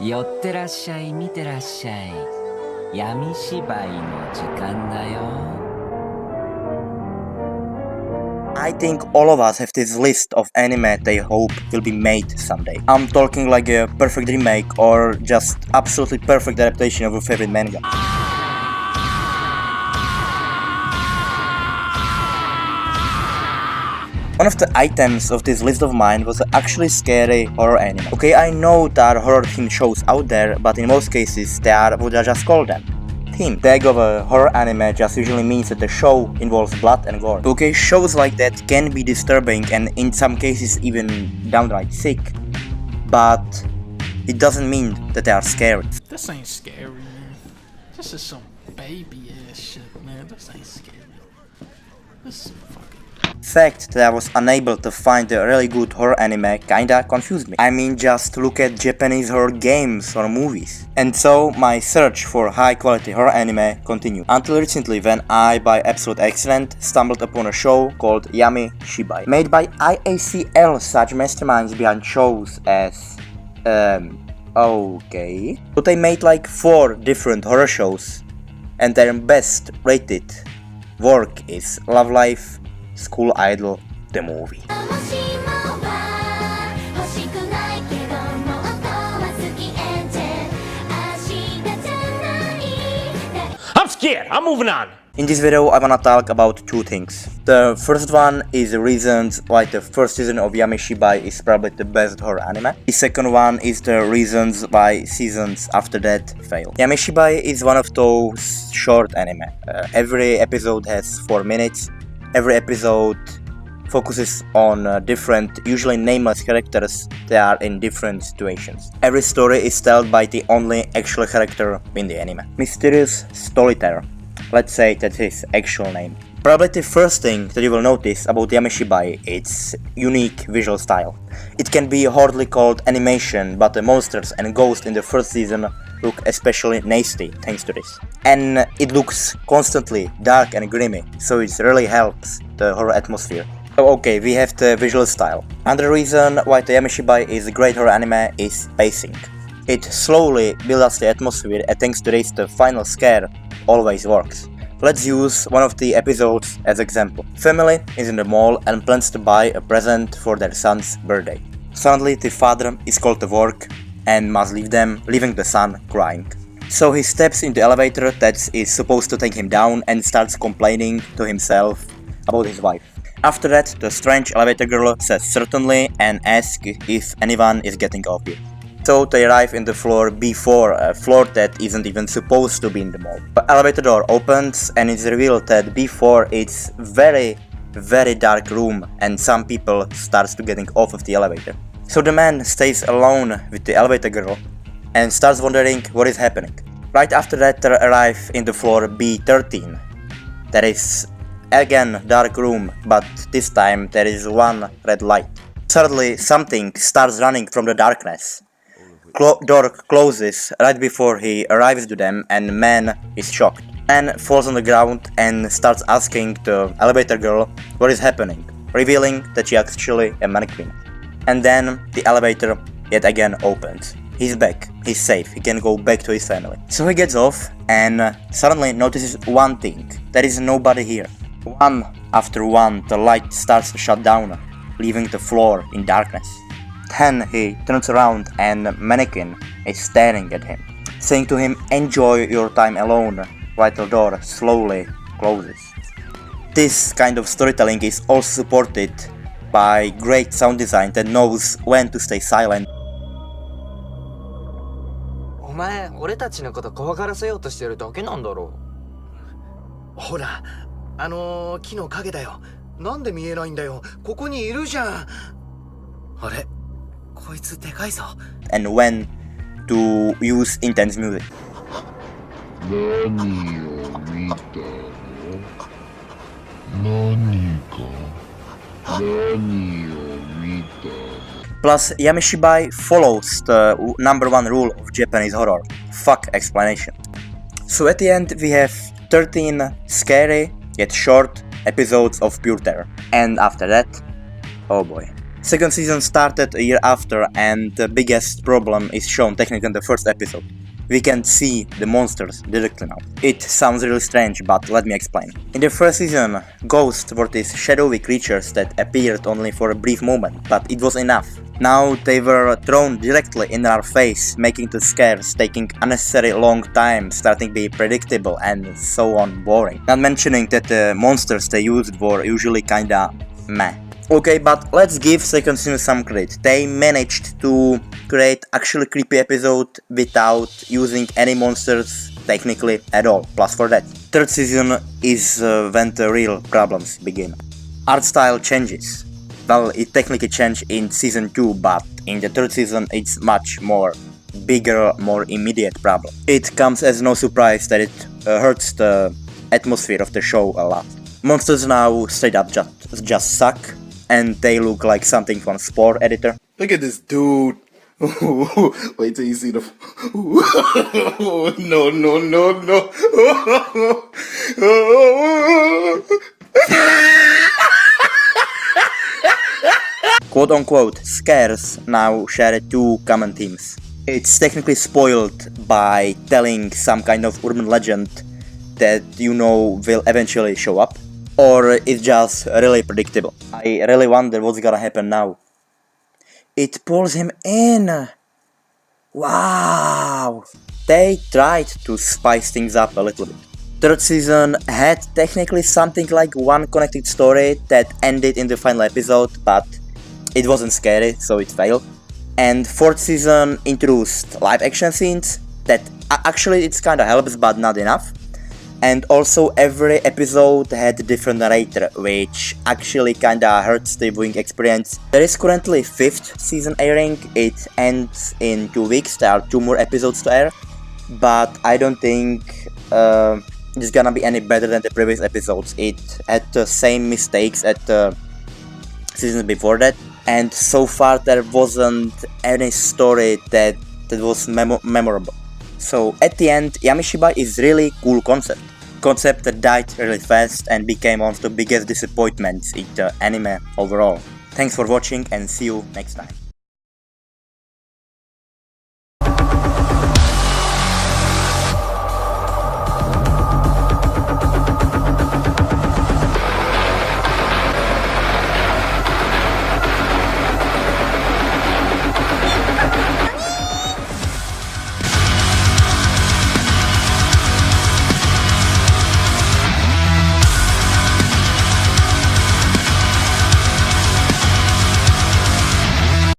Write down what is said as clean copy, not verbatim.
寄ってらっしゃい見てらっしゃい闇芝居の時間だよ I think all of us have this list of anime they hope will be made someday. I'm talking like a perfect remake or just absolutely perfect adaptation of your favorite manga. One of the items of this list of mine was an actually scary horror anime. Okay, I know there are horror themed shows out there, but in most cases they are what I just call them. Theme. Tag of a horror anime just usually means that the show involves blood and gore. Okay, shows like that can be disturbing and in some cases even downright sick, but it doesn't mean that they are scary. This ain't scary, man. This is some baby ass shit, man. This ain't scary. This is fucking... Fact that I was unable to find a really good horror anime kinda confused me. I mean, just look at Japanese horror games or movies. And so my search for high quality horror anime continued. Until recently when I, by absolute accident, stumbled upon a show called Yami Shibai. Made by IACL, such masterminds behind shows as... okay. But they made like 4 different horror shows. And their best rated work is Love Life, School Idol, the movie. I'm scared! I'm moving on! In this video I wanna talk about 2 things. The first one is the reasons why the first season of Yami Shibai is probably the best horror anime. The second one is the reasons why seasons after that fail. Yami Shibai is one of those short anime. Every episode has 4 minutes. Every episode focuses on different, usually nameless characters that are in different situations. Every story is told by the only actual character in the anime. Mysterious Storyteller. Let's say that's his actual name. Probably the first thing that you will notice about Yami Shibai is its unique visual style. It can be hardly called animation, but the monsters and ghosts in the first season look especially nasty thanks to this. And it looks constantly dark and grimy, so it really helps the horror atmosphere. So okay, we have the visual style. Another reason why the Yami Shibai is a great horror anime is pacing. It slowly builds up the atmosphere and thanks to this the final scare always works. Let's use one of the episodes as example. Family is in the mall and plans to buy a present for their son's birthday. Suddenly the father is called to work and must leave them, leaving the son crying. So he steps in the elevator that is supposed to take him down and starts complaining to himself about his wife. After that, the strange elevator girl says certainly and asks if anyone is getting off here. So they arrive in the floor B4, a floor that isn't even supposed to be in the mall. The elevator door opens and it's revealed that B4 is very dark room and some people starts to getting off of the elevator. So the man stays alone with the elevator girl and starts wondering what is happening. Right after that they arrive in the floor B13. There is again dark room, but this time there is one red light. Suddenly something starts running from the darkness. Door closes right before he arrives to them and man is shocked. Man falls on the ground and starts asking the elevator girl what is happening, revealing that she actually a mannequin. And then the elevator yet again opens. He's back, he's safe, he can go back to his family. So he gets off and suddenly notices one thing, there is nobody here. One after one the light starts to shut down, leaving the floor in darkness. Then he turns around and mannequin is staring at him, saying to him enjoy your time alone while the door slowly closes. This kind of storytelling is also supported by great sound design that knows when to stay silent. お前、俺たちのこと怖がらせようとしてるだけなんだろう。ほら、木の影だよ。なんで見えないんだよ。ここにいるじゃん。あれ、こいつでかいぞ。And when to use intense music. 何を見たの？何か？何を見たの？ Plus, Yami Shibai follows the #1 rule of Japanese horror: fuck explanation. So at the end we have 13 scary yet short episodes of pure terror. And after that, oh boy, Second season started a year after, and the biggest problem is shown technically in the first episode. We can see the monsters directly now. It sounds really strange, but let me explain. In the first season, ghosts were these shadowy creatures that appeared only for a brief moment, but it was enough. Now they were thrown directly in our face, making the scares taking unnecessary long time, starting to be predictable and so on boring. Not mentioning that the monsters they used were usually kinda meh. Okay, but let's give second season some credit. They managed to create actually creepy episode without using any monsters technically at all, plus for that. Third season is when the real problems begin. Art style changes. Well, it technically changed in season 2, but in the third season it's much more bigger, more immediate problem. It comes as no surprise that it hurts the atmosphere of the show a lot. Monsters now straight up just suck, and they look like something from Spore Editor. Look at this dude. Wait till you see the. No, no, no, no. Quote unquote, scares now share two common themes. It's technically spoiled by telling some kind of urban legend that you know will eventually show up, or it's just really predictable. I really wonder what's gonna happen now. It pulls him in! Wow! They tried to spice things up a little bit. Third season had technically something like one connected story that ended in the final episode, but it wasn't scary, so it failed. And fourth season introduced live action scenes that actually it's kinda helps, but not enough. And also every episode had a different narrator, which actually kinda hurts the viewing experience. There is currently 5th season airing, it ends in 2 weeks, there are 2 more episodes to air. But I don't think it's gonna be any better than the previous episodes. It had the same mistakes as the seasons before that. And so far there wasn't any story that was memorable. So at the end, Yami Shibai is really cool concept. Concept that died really fast and became one of the biggest disappointments in the anime overall. Thanks for watching and see you next time.